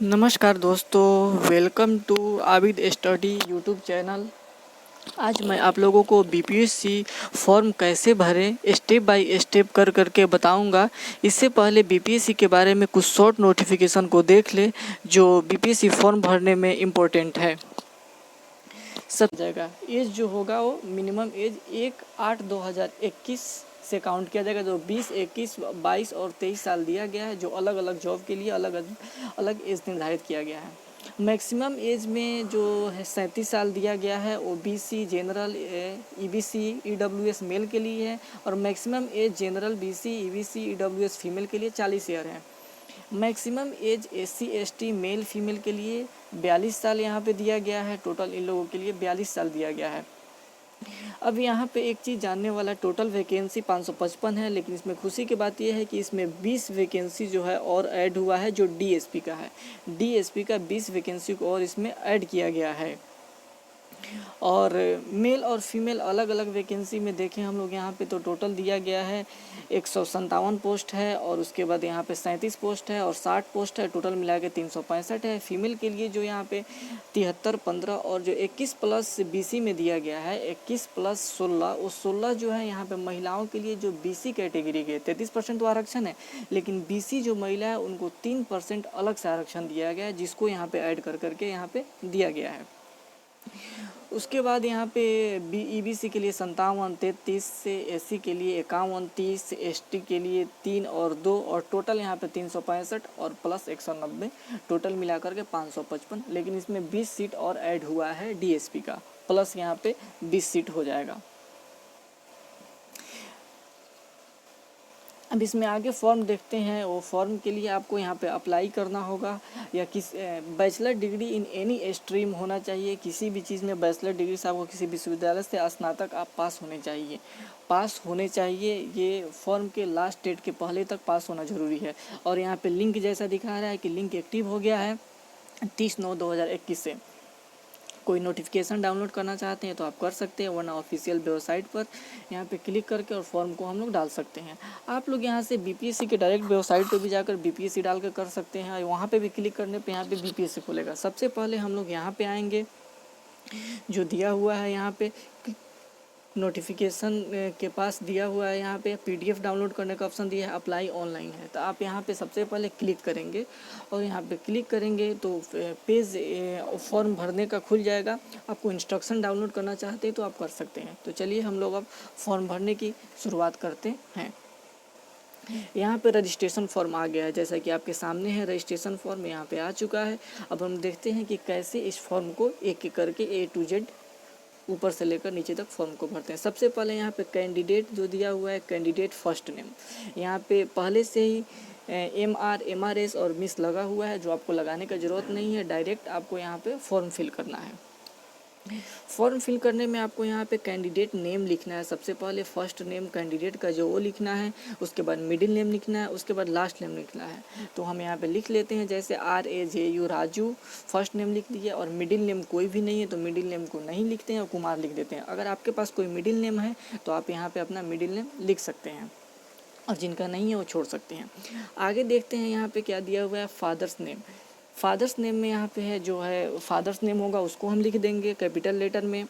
नमस्कार दोस्तों, welcome to Abid study YouTube channel. आज मैं आप लोगों को बीपीएससी फॉर्म कैसे भरें स्टेप बाय स्टेप करके बताऊंगा। इससे पहले बीपीएससी के बारे में कुछ शॉर्ट नोटिफिकेशन को देख ले जो बीपीएससी फॉर्म भरने में इम्पोर्टेंट है। सब जाएगा एज जो होगा वो मिनिमम एज 1/8/2021 से काउंट किया जाएगा। जो 20, 21, 22 और 23 साल दिया गया है, जो अलग अलग जॉब के लिए अलग अलग एज निर्धारित किया गया है। मैक्सिमम एज में जो है 37 साल दिया गया है, OBC, general, EBC, EWS male के लिए है। और maximum age general, BC, EBC, EWS female के लिए 40 ईयर है। Maximum age SC ST male female के लिए 42 साल यहाँ पे दिया गया है। टोटल इन लोगों के लिए 42 साल दिया गया है। अब यहाँ पे एक चीज़ जानने वाला, टोटल वैकेंसी 555 है, लेकिन इसमें खुशी की बात यह है कि इसमें 20 वैकेंसी जो है और ऐड हुआ है, जो डीएसपी का है। डीएसपी का 20 वैकेंसी को और इसमें ऐड किया गया है। और मेल और फीमेल अलग अलग वैकेंसी में देखें हम लोग यहाँ पे, तो टोटल दिया गया है 157 पोस्ट है। और उसके बाद यहाँ पे 37 पोस्ट है और 60 पोस्ट है। टोटल मिला के 365 है। फीमेल के लिए जो यहाँ पे 73, 15 और जो 21+ बीसी में दिया गया है 21+16, वो 16 जो है यहाँ पे महिलाओं के लिए, जो बीसी कैटेगरी के 33% तो आरक्षण है, लेकिन बीसी जो महिला है उनको 3% अलग से आरक्षण दिया गया है, जिसको यहाँ पे ऐड करके यहाँ पे दिया गया है। उसके बाद यहाँ पे ईबीसी के लिए 57, 33 से, एससी के लिए 51, 30, एसटी के लिए 3 और 2, और टोटल यहाँ पे 365 और प्लस 190, टोटल मिलाकर के 555। लेकिन इसमें 20 सीट और ऐड हुआ है डीएसपी का, प्लस यहाँ पे 20 सीट हो जाएगा। अब इसमें आगे फॉर्म देखते हैं। वो फॉर्म के लिए आपको यहाँ पे अप्लाई करना होगा, या bachelor degree in any stream होना चाहिए। किसी भी चीज़ में बैचलर डिग्री से आपको किसी विश्वविद्यालय से स्नातक आप पास होने चाहिए। ये फॉर्म के लास्ट डेट के पहले तक पास होना ज़रूरी है। और यहाँ पे लिंक जैसा दिखा रहा है कि लिंक एक्टिव हो गया है 30/9/2021 से। कोई नोटिफिकेशन डाउनलोड करना चाहते हैं तो आप कर सकते हैं, वरना ऑफिशियल वेबसाइट पर यहाँ पे क्लिक करके और फॉर्म को हम लोग डाल सकते हैं। आप लोग यहाँ से बीपीएससी के डायरेक्ट वेबसाइट पर भी जाकर बीपीएससी डाल कर सकते हैं, और वहाँ पे भी क्लिक करने पे यहाँ पे बीपीएससी खुलेगा। सबसे पहले हम लोग यहाँ पे आएंगे, जो दिया हुआ है यहाँ पे नोटिफिकेशन के पास दिया हुआ है, यहाँ पे पीडीएफ डाउनलोड करने का ऑप्शन दिया है, अप्लाई ऑनलाइन है। तो आप यहाँ पे सबसे पहले क्लिक करेंगे, और यहाँ पे क्लिक करेंगे तो पेज फॉर्म भरने का खुल जाएगा। आपको इंस्ट्रक्शन डाउनलोड करना चाहते हैं तो आप कर सकते हैं। तो चलिए हम लोग अब फॉर्म भरने की शुरुआत करते हैं। यहाँ पे रजिस्ट्रेशन फॉर्म आ गया है, जैसा कि आपके सामने है। रजिस्ट्रेशन फॉर्म यहाँ पे आ चुका है। अब हम देखते हैं कि कैसे इस फॉर्म को एक एक करके A to Z ऊपर से लेकर नीचे तक फॉर्म को भरते हैं। सबसे पहले यहाँ पे कैंडिडेट जो दिया हुआ है, कैंडिडेट फर्स्ट नेम, यहाँ पे पहले से ही MRS और मिस लगा हुआ है, जो आपको लगाने का ज़रूरत नहीं है। डायरेक्ट आपको यहाँ पे फॉर्म फिल करना है। फॉर्म फिल करने में आपको यहाँ पे कैंडिडेट नेम लिखना है। सबसे पहले फर्स्ट नेम कैंडिडेट का जो वो लिखना है, उसके बाद मिडिल नेम लिखना है, उसके बाद लास्ट नेम लिखना है। तो हम यहाँ पे लिख लेते हैं, जैसे RAJU राजू फर्स्ट नेम लिख दिए, और मिडिल नेम कोई भी नहीं है तो मिडिल नेम को नहीं लिखते हैं और कुमार लिख देते हैं। अगर आपके पास कोई मिडिल नेम है तो आप यहाँ पर अपना मिडिल नेम लिख सकते हैं, और जिनका नहीं है वो छोड़ सकते हैं। आगे देखते हैं यहाँ पे क्या दिया हुआ है, फादर्स नेम। फादर्स नेम में यहाँ पे है, जो है फादर्स नेम होगा उसको हम लिख देंगे कैपिटल लेटर में।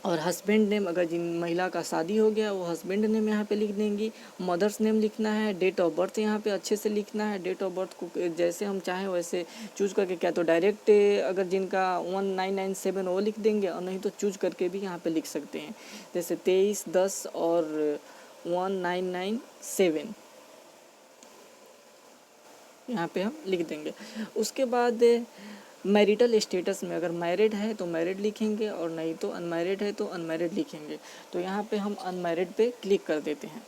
और हस्बैंड नेम, अगर जिन महिला का शादी हो गया वो हस्बैंड नेम यहाँ पे लिख देंगी। मदर्स नेम लिखना है। डेट ऑफ बर्थ यहाँ पे अच्छे से लिखना है। डेट ऑफ बर्थ को जैसे हम चाहें वैसे चूज करके, क्या तो डायरेक्ट अगर जिनका 1997 वो लिख देंगे, और नहीं तो चूज करके भी यहाँ पे लिख सकते हैं, जैसे 23/10 और 1997 यहाँ पे हम लिख देंगे। उसके बाद मैरिटल स्टेटस में अगर मैरिड है तो मैरिड लिखेंगे, और नहीं तो अनमैरिड है तो अनमैरिड लिखेंगे। तो यहाँ पे हम अनमैरिड पे क्लिक कर देते हैं।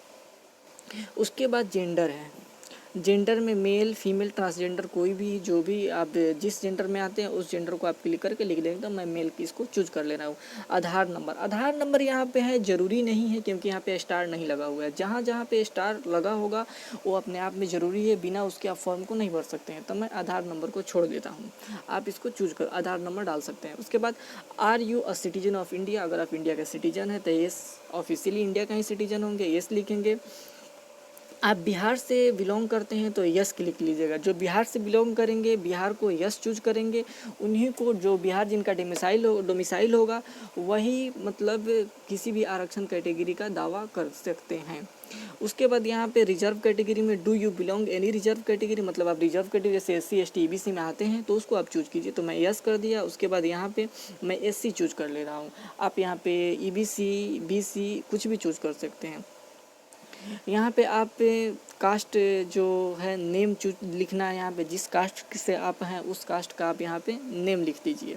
उसके बाद जेंडर है। जेंडर में मेल, फीमेल, ट्रांसजेंडर, कोई भी, जो भी आप जिस जेंडर में आते हैं उस जेंडर को आप क्लिक करके लिख देंगे। तो मैं मेल की इसको चूज कर ले रहा हूँ। आधार नंबर यहाँ पे है, ज़रूरी नहीं है, क्योंकि यहाँ पे स्टार नहीं लगा हुआ है। जहाँ जहाँ पे स्टार लगा होगा वो अपने आप में ज़रूरी है, बिना उसके आप फॉर्म को नहीं भर सकते हैं। तो मैं आधार नंबर को छोड़ देता हूँ। आप इसको चूज कर आधार नंबर डाल सकते हैं। उसके बाद are you a citizen of India, अगर आप इंडिया का सिटीजन है तो येस, ऑफिशियली इंडिया का ही सिटीजन होंगे, येस लिखेंगे। आप बिहार से बिलोंग करते हैं तो यस क्लिक लीजिएगा। जो बिहार से बिलोंग करेंगे, बिहार को यस चूज करेंगे, उन्हीं को, जो बिहार जिनका डोमिसाइल होगा, वही मतलब किसी भी आरक्षण कैटेगरी का दावा कर सकते हैं। उसके बाद यहाँ पे रिजर्व कैटेगरी में do you belong any reserve category, मतलब आप रिजर्व कैटेगरी जैसे SC ST EBC में आते हैं तो उसको आप चूज कीजिए। तो मैं यस कर दिया। उसके बाद यहाँ पे मैं SC चूज कर ले रहा हूँ। आप यहाँ पे EBC BC कुछ भी चूज कर सकते हैं। यहाँ पे आप कास्ट जो है नेम चूज लिखना है। यहाँ पे जिस कास्ट से आप हैं उस कास्ट का आप यहाँ पे नेम लिख दीजिए।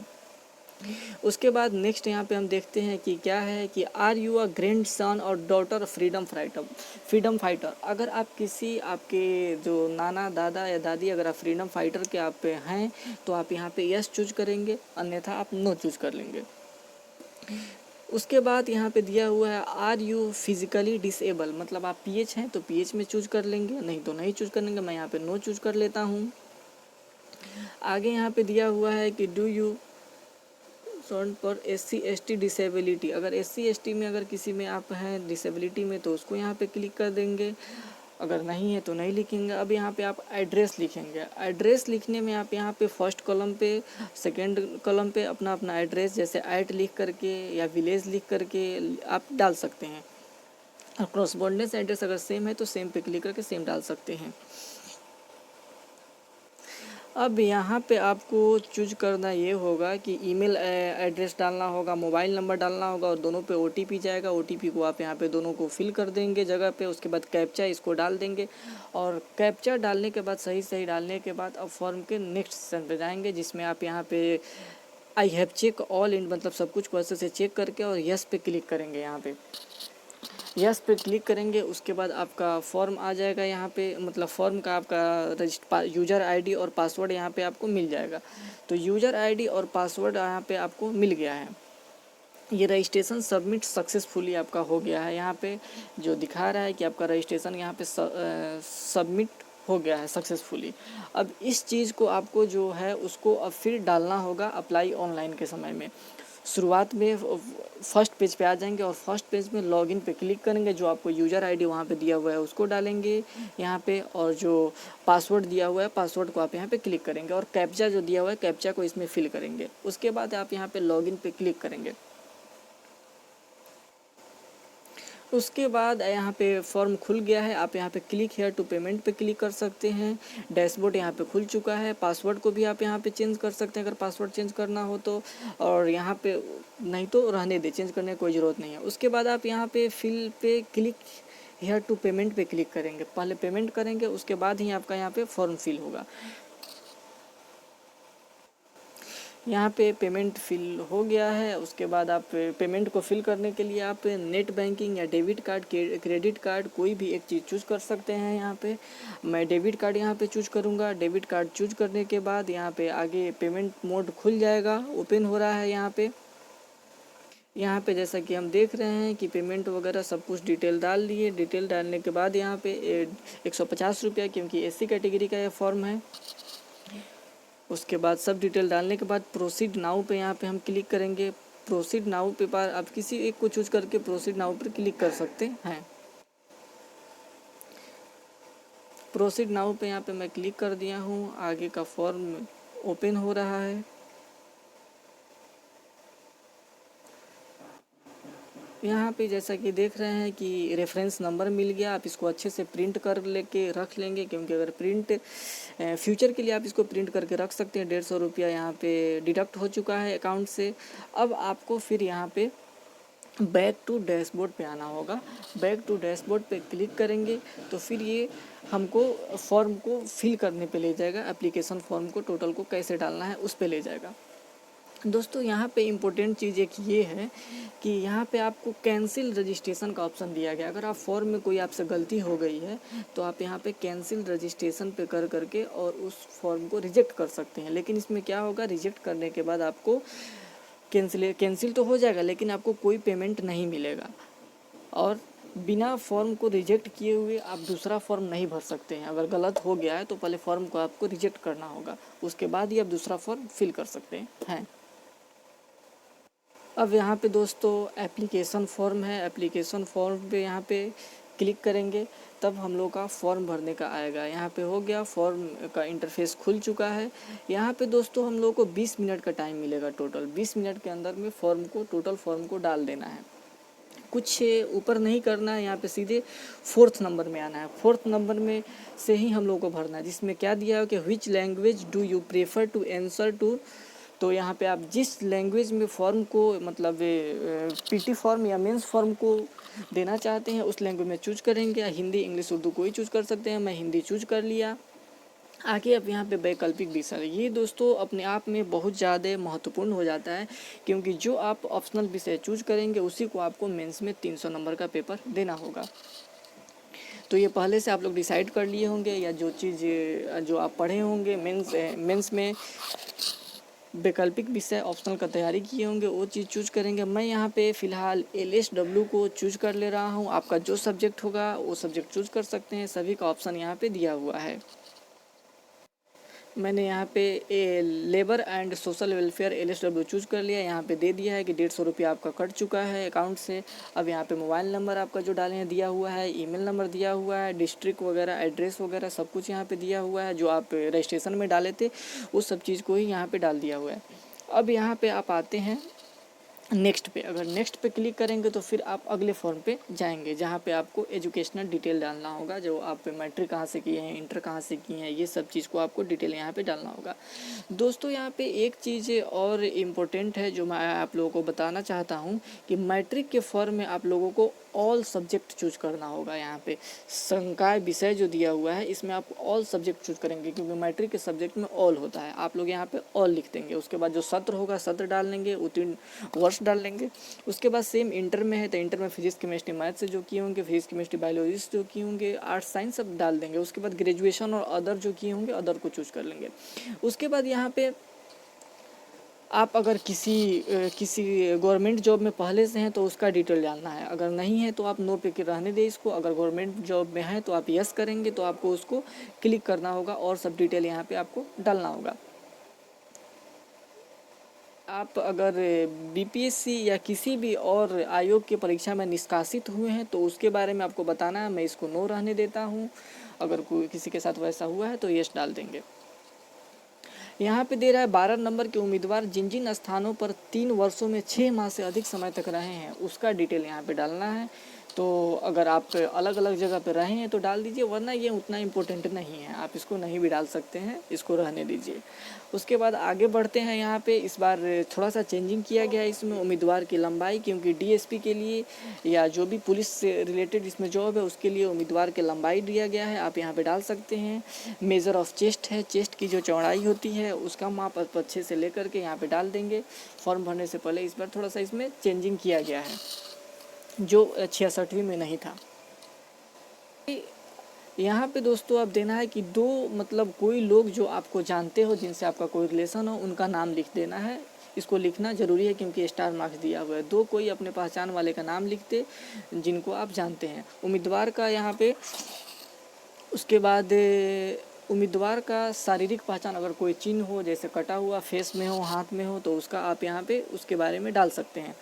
उसके बाद नेक्स्ट यहाँ पे हम देखते हैं कि क्या है कि are you a grandson और डॉटर फ्रीडम फाइटर। अगर आप किसी आपके जो नाना दादा या दादी, अगर आप फ्रीडम फाइटर के आप हैं तो आप यहाँ पे यस चूज करेंगे, अन्यथा आप नो चूज कर लेंगे। उसके बाद यहाँ पे दिया हुआ है आर यू फिजिकली डिसेबल, मतलब आप PH हैं तो PH में चूज कर लेंगे, नहीं तो नहीं चूज कर लेंगे। मैं यहाँ पे नो चूज कर लेता हूँ। आगे यहाँ पे दिया हुआ है कि डू यू पर SC ST डिसेबिलिटी, अगर SC ST में अगर किसी में आप हैं डिसेबिलिटी में तो उसको यहाँ पे क्लिक कर देंगे, अगर नहीं है तो नहीं लिखेंगे। अब यहाँ पे आप एड्रेस लिखेंगे। एड्रेस लिखने में आप यहाँ पे फर्स्ट कॉलम पे, सेकंड कॉलम पे अपना अपना एड्रेस जैसे ऐट लिख करके या विलेज लिख करके आप डाल सकते हैं। और क्रॉसबॉन्डेंस एड्रेस अगर सेम है तो सेम पे क्लिक करके सेम डाल सकते हैं। अब यहाँ पे आपको चूज करना ये होगा कि ईमेल एड्रेस डालना होगा, मोबाइल नंबर डालना होगा और दोनों पे OTP जाएगा। OTP को आप यहाँ पे दोनों को फिल कर देंगे जगह पे। उसके बाद कैप्चा इसको डाल देंगे और कैप्चा डालने के बाद सही डालने के बाद अब फॉर्म के नेक्स्ट सेक्शन पे जाएंगे, जिसमें आप यहाँ पे I have check all in, मतलब सब कुछ को अच्छे से चेक करके और यस पे क्लिक करेंगे। यहाँ पे यस पे क्लिक करेंगे। उसके बाद आपका फॉर्म आ जाएगा यहाँ पे, मतलब फॉर्म का आपका यूज़र ID और पासवर्ड यहाँ पे आपको मिल जाएगा। तो यूज़र ID और पासवर्ड यहाँ पे आपको मिल गया है। ये रजिस्ट्रेशन सबमिट सक्सेसफुली आपका हो गया है। यहाँ पे जो दिखा रहा है कि आपका रजिस्ट्रेशन यहाँ पे सबमिट हो गया है सक्सेसफुली। अब इस चीज़ को आपको जो है उसको अब फिर डालना होगा अप्लाई ऑनलाइन के समय में। शुरुआत में फर्स्ट पेज पे आ जाएंगे और फर्स्ट पेज में लॉगिन पे क्लिक करेंगे। जो आपको यूज़र ID वहाँ पे दिया हुआ है उसको डालेंगे यहाँ पे, और जो पासवर्ड दिया हुआ है पासवर्ड को आप यहाँ पे क्लिक करेंगे और कैप्चा जो दिया हुआ है कैप्चा को इसमें फिल करेंगे। उसके बाद आप यहाँ पे लॉगिन पे क्लिक करेंगे। उसके बाद यहाँ पे फॉर्म खुल गया है। आप यहाँ पे क्लिक हेयर टू पेमेंट पे क्लिक कर सकते हैं। डैशबोर्ड यहाँ पे खुल चुका है। पासवर्ड को भी आप यहाँ पे चेंज कर सकते हैं अगर पासवर्ड चेंज करना हो तो, और यहाँ पे नहीं तो रहने दे, चेंज करने की कोई ज़रूरत नहीं है। उसके बाद आप यहाँ पे फिल पे क्लिक हेयर टू पेमेंट पे क्लिक करेंगे। पहले पेमेंट करेंगे, उसके बाद ही आपका यहाँ पे फॉर्म फिल होगा। यहाँ पे पेमेंट फिल हो गया है। उसके बाद आप पेमेंट को फिल करने के लिए आप नेट बैंकिंग या डेबिट कार्ड, क्रेडिट कार्ड, कोई भी एक चीज़ चूज़ कर सकते हैं। यहाँ पे मैं डेबिट कार्ड यहाँ पे चूज़ करूँगा। डेबिट कार्ड चूज़ करने के बाद यहाँ पे आगे पेमेंट मोड खुल जाएगा, ओपन हो रहा है। यहाँ पे जैसा कि हम देख रहे हैं कि पेमेंट वगैरह सब कुछ डिटेल डाल दिए। डिटेल डालने के बाद यहाँ पे 150 रुपया, क्योंकि SC कैटेगरी का यह फॉर्म है। उसके बाद सब डिटेल डालने के बाद प्रोसीड नाउ पे यहाँ पे हम क्लिक करेंगे। प्रोसीड नाउ पे पर आप किसी एक को चूज करके प्रोसीड नाउ पर क्लिक कर सकते हैं। प्रोसीड नाउ पे यहाँ पे मैं क्लिक कर दिया हूँ। आगे का फॉर्म ओपन हो रहा है। यहाँ पे जैसा कि देख रहे हैं कि रेफरेंस नंबर मिल गया। आप इसको अच्छे से प्रिंट कर लेके रख लेंगे, क्योंकि अगर प्रिंट फ्यूचर के लिए आप इसको प्रिंट करके रख सकते हैं। 150 रुपया यहाँ पे डिडक्ट हो चुका है अकाउंट से। अब आपको फिर यहाँ पे बैक टू डैशबोर्ड पे आना होगा। बैक टू डैशबोर्ड पे क्लिक करेंगे तो फिर ये हमको फॉर्म को फिल करने पे ले जाएगा। एप्लीकेशन फॉर्म को टोटल को कैसे डालना है उस पे ले जाएगा। दोस्तों यहाँ पे इम्पोर्टेंट चीज़ एक ये है कि यहाँ पे आपको कैंसिल रजिस्ट्रेशन का ऑप्शन दिया गया। अगर आप फॉर्म में कोई आपसे गलती हो गई है तो आप यहाँ पे कैंसिल रजिस्ट्रेशन पे कर करके और उस फॉर्म को रिजेक्ट कर सकते हैं। लेकिन इसमें क्या होगा, रिजेक्ट करने के बाद आपको कैंसिल तो हो जाएगा लेकिन आपको कोई पेमेंट नहीं मिलेगा। और बिना फॉर्म को रिजेक्ट किए हुए आप दूसरा फॉर्म नहीं भर सकते हैं। अगर गलत हो गया है तो पहले फॉर्म को आपको रिजेक्ट करना होगा, उसके बाद ही आप दूसरा फॉर्म फिल कर सकते हैं। अब यहाँ पे दोस्तों एप्लीकेशन फॉर्म है। एप्लीकेशन फॉर्म पे यहाँ पे क्लिक करेंगे। तब हम लोग का फॉर्म भरने का आएगा। यहाँ पे हो गया, फॉर्म का इंटरफेस खुल चुका है। यहाँ पे दोस्तों हम लोग को 20 मिनट का टाइम मिलेगा टोटल। 20 मिनट के अंदर में टोटल फॉर्म को डाल देना है। कुछ ऊपर नहीं करना है, यहाँ पे सीधे 4th नंबर में आना है। 4th नंबर में से ही हम लोग को भरना है, जिसमें क्या दिया है कि which language do you prefer to answer to. तो यहाँ पे आप जिस लैंग्वेज में फॉर्म को मतलब पीटी फॉर्म या मेंस फॉर्म को देना चाहते हैं उस लैंग्वेज में चूज करेंगे। हिंदी, इंग्लिश, उर्दू कोई चूज कर सकते हैं। मैं हिंदी चूज कर लिया। आगे अब यहाँ पे वैकल्पिक विषय, ये दोस्तों अपने आप में बहुत ज़्यादा महत्वपूर्ण हो जाता है, क्योंकि जो आप ऑप्शनल विषय चूज करेंगे उसी को आपको मेंस में 300 नंबर का पेपर देना होगा। तो ये पहले से आप लोग डिसाइड कर लिए होंगे, या जो चीज़ जो आप पढ़े होंगे मेंस में वैकल्पिक विषय ऑप्शनल का तैयारी किए होंगे वो चीज़ चूज करेंगे। मैं यहाँ पे फ़िलहाल LSW को चूज कर ले रहा हूँ। आपका जो सब्जेक्ट होगा वो सब्जेक्ट चूज कर सकते हैं। सभी का ऑप्शन यहाँ पे दिया हुआ है। मैंने यहाँ पे labour and social welfare LSW choose कर लिया। यहाँ पे दे दिया है कि 150 रुपया आपका कट चुका है अकाउंट से। अब यहाँ पे मोबाइल नंबर आपका जो डाले हैं दिया हुआ है, ईमेल नंबर दिया हुआ है, डिस्ट्रिक्ट वगैरह, एड्रेस वगैरह सब कुछ यहाँ पे दिया हुआ है। जो आप रजिस्ट्रेशन में डाले थे उस सब चीज़ को ही यहाँ पे डाल दिया हुआ है। अब यहाँ पे आप आते हैं नेक्स्ट पे। अगर नेक्स्ट पे क्लिक करेंगे तो फिर आप अगले फॉर्म पे जाएंगे, जहाँ पे आपको एजुकेशनल डिटेल डालना होगा। जो आप मैट्रिक कहाँ से किए हैं, इंटर कहाँ से किए हैं, ये सब चीज़ को आपको डिटेल यहाँ पे डालना होगा। दोस्तों यहाँ पे एक चीज़ और इम्पोर्टेंट है जो मैं आप लोगों को बताना चाहता हूँ कि मैट्रिक के फॉर्म में आप लोगों को ऑल सब्जेक्ट चूज करना होगा। यहाँ पे संकाय विषय जो दिया हुआ है इसमें आप ऑल सब्जेक्ट चूज करेंगे, क्योंकि मैट्रिक के सब्जेक्ट में ऑल होता है। आप लोग यहाँ पे ऑल लिख देंगे। उसके बाद जो सत्र होगा सत्र डाल लेंगे, उत्तीर्ण वर्ष डाल लेंगे। उसके बाद सेम इंटर में है तो इंटर में फिजिक्स, केमिस्ट्री, मैथ से जो किए होंगे, फिजिक्स, केमिस्ट्री, बायोलॉजी से जो किए होंगे, आर्ट्स, साइंस सब डाल देंगे। उसके बाद ग्रेजुएशन और अदर जो किए होंगे अदर को चूज कर लेंगे। उसके बाद यहाँ पे आप अगर किसी गवर्नमेंट जॉब में पहले से हैं तो उसका डिटेल डालना है। अगर नहीं है तो आप नो पे के रहने दें इसको। अगर गवर्नमेंट जॉब में है तो आप यस करेंगे, तो आपको उसको क्लिक करना होगा और सब डिटेल यहाँ पे आपको डालना होगा। आप अगर BPSC या किसी भी और आयोग की परीक्षा में निष्कासित हुए हैं तो उसके बारे में आपको बताना है। मैं इसको नो रहने देता हूँ। अगर कोई किसी के साथ वैसा हुआ है तो यस डाल देंगे। यहाँ पे दे रहा है 12 नंबर के उम्मीदवार जिन जिन स्थानों पर 3 वर्षों में 6 माह से अधिक समय तक रहे हैं उसका डिटेल यहाँ पे डालना है। तो अगर आप अलग अलग जगह पे रहे हैं तो डाल दीजिए, वरना ये उतना इम्पोर्टेंट नहीं है, आप इसको नहीं भी डाल सकते हैं, इसको रहने दीजिए। उसके बाद आगे बढ़ते हैं। यहाँ पे इस बार थोड़ा सा चेंजिंग किया गया है इसमें उम्मीदवार की लंबाई, क्योंकि DSP के लिए या जो भी पुलिस से रिलेटेड इसमें जॉब है उसके लिए उम्मीदवार की लंबाई दिया गया है। आप यहाँ पे डाल सकते हैं। मेज़र ऑफ चेस्ट है, चेस्ट की जो चौड़ाई होती है उसका माप आप अच्छे से लेकर के यहाँ पे डाल देंगे। फॉर्म भरने से पहले इस बार थोड़ा सा इसमें चेंजिंग किया गया है जो 66वीं में नहीं था। यहाँ पे दोस्तों आप देना है कि दो मतलब कोई लोग जो आपको जानते हो, जिनसे आपका कोई रिलेशन हो, उनका नाम लिख देना है। इसको लिखना ज़रूरी है क्योंकि स्टार मार्क्स दिया हुआ है। दो कोई अपने पहचान वाले का नाम लिखते जिनको आप जानते हैं। उम्मीदवार का यहाँ पे उसके बाद उम्मीदवार का शारीरिक पहचान, अगर कोई चिन्ह हो जैसे कटा हुआ फेस में हो, हाथ में हो, तो उसका आप यहाँ पे उसके बारे में डाल सकते हैं।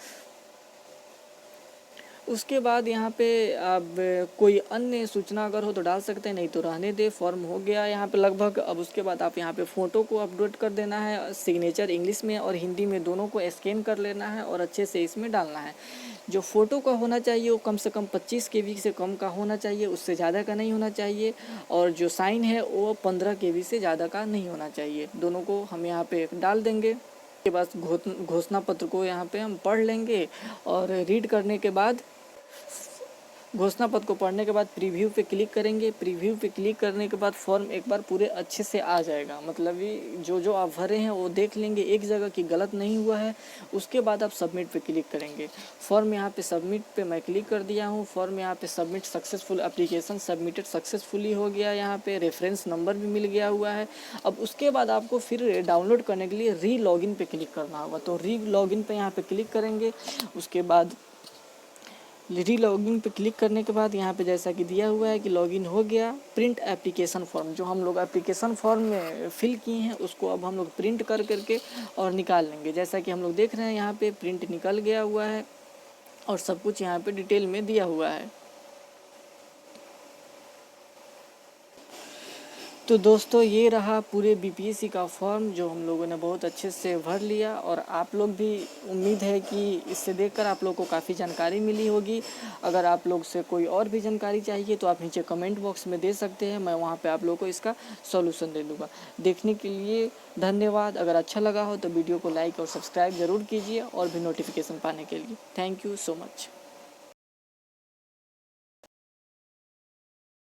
उसके बाद यहाँ पे आप कोई अन्य सूचना अगर हो तो डाल सकते हैं, नहीं तो रहने दे। फॉर्म हो गया यहाँ पे लगभग। अब उसके बाद आप यहाँ पे फ़ोटो को अपलोड कर देना है। सिग्नेचर इंग्लिश में और हिंदी में दोनों को स्कैन कर लेना है और अच्छे से इसमें डालना है। जो फ़ोटो का होना चाहिए वो कम से कम 25 KB से कम का होना चाहिए, उससे ज़्यादा का नहीं होना चाहिए। और जो साइन है वो 15 KB से ज़्यादा का नहीं होना चाहिए। दोनों को हम यहाँ पे डाल देंगे। के बाद घोषणा पत्र को यहाँ पे हम पढ़ लेंगे और रीड करने के बाद घोषणा पत्र को पढ़ने के बाद प्रीव्यू पे क्लिक करेंगे। प्रीव्यू पे क्लिक करने के बाद फॉर्म एक बार पूरे अच्छे से आ जाएगा, मतलब ये जो आप भरे हैं वो देख लेंगे एक जगह की गलत नहीं हुआ है। उसके बाद आप सबमिट पे क्लिक करेंगे। फॉर्म यहाँ पे सबमिट पे मैं क्लिक कर दिया हूँ। फॉर्म यहाँ पे submit successful, application submitted successfully हो गया। यहाँ पे रेफरेंस नंबर भी मिल गया हुआ है। अब उसके बाद आपको फिर डाउनलोड करने के लिए री लॉगिन पे क्लिक करना होगा। तो री लॉगिन पे यहाँ पे क्लिक करेंगे। उसके बाद री लॉगिन पे क्लिक करने के बाद यहाँ पे जैसा कि दिया हुआ है कि लॉगिन हो गया। प्रिंट एप्लीकेशन फॉर्म, जो हम लोग एप्लीकेशन फॉर्म में फिल किए हैं उसको अब हम लोग प्रिंट कर करके और निकाल लेंगे। जैसा कि हम लोग देख रहे हैं यहाँ पे प्रिंट निकल गया हुआ है और सब कुछ यहाँ पे डिटेल में दिया हुआ है। तो दोस्तों ये रहा पूरे बीपीएससी का फॉर्म जो हम लोगों ने बहुत अच्छे से भर लिया, और आप लोग भी, उम्मीद है कि इससे देखकर आप लोग को काफ़ी जानकारी मिली होगी। अगर आप लोग से कोई और भी जानकारी चाहिए तो आप नीचे कमेंट बॉक्स में दे सकते हैं, मैं वहाँ पे आप लोग को इसका सॉल्यूशन दे दूँगा। देखने के लिए धन्यवाद। अगर अच्छा लगा हो तो वीडियो को लाइक और सब्सक्राइब ज़रूर कीजिए, और भी नोटिफिकेशन पाने के लिए। Thank you so much.